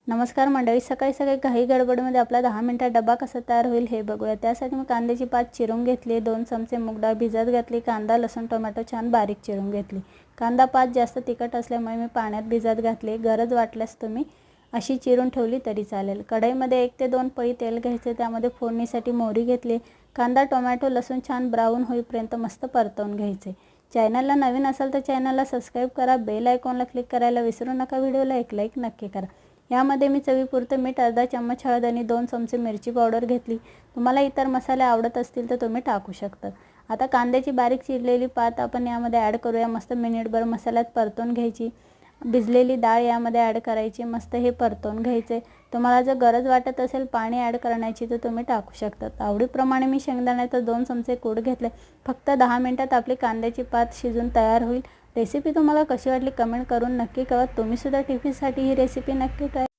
नमस्कार मंडळी, सकाळी सकाळी काही गडबडमध्ये आपला 10 मिनिटात डबा कसा तयार होईल हे बघूया। त्यासाठी मी कांद्याची पात चिरून घेतली, 2 चमचे मूग डाळ भिजत घातली, कांदा लसूण टोमॅटो छान बारीक चिरून घेतली। कांदा पात जास्त तिखट असल्यामुळे मी पाण्यात भिजत घातले। गरज वाटल्यास तुम्ही अशी चिरून ठेवली तरी चालेल। कढईमध्ये 1 ते 2 पळी तेल घ्यायचे, त्यामध्ये फोडणीसाठी मोहरी घेतली। कांदा टोमॅटो लसूण छान ब्राऊन होईपर्यंत मस्त परतवून घ्यायचे। चॅनलला नवीन असाल तर चॅनलला सबस्क्राइब करा, बेल आयकॉनला क्लिक करायला विसरू नका। व्हिडिओला एक लाईक नक्की करा। यामध्ये मी चवीपुरतं मीठ, अर्धा चम्मच हळद आणि 2 चमचे मिरची पावडर घेतली। तुम्हाला इतर मसाले आवडत असतील तर तुम्ही टाकू शकता। आता कांद्याची बारीक चिरलेली पात आपण यामध्ये ॲड करूया। मस्त मिनिटभर मसाल्यात परतवून घ्यायची। भिजलेली डाळ यामध्ये ॲड करायची, मस्त हे परतवून घ्यायचे। तुम्हाला जर गरज वाटत असेल पाणी ॲड करण्याची तर तुम्ही टाकू शकता। आवडीप्रमाणे मी शेंगदाण्याचे 2 चमचे कूट घेतले। फक्त 10 मिनिटात आपली कांद्याची पात शिजून तयार होईल। रेसिपी तुम्हाला कशी वाटली कमेंट करून नक्की कळवा। तुम्ही सुद्धा टिफिनसाठी ही रेसिपी नक्की ट्राय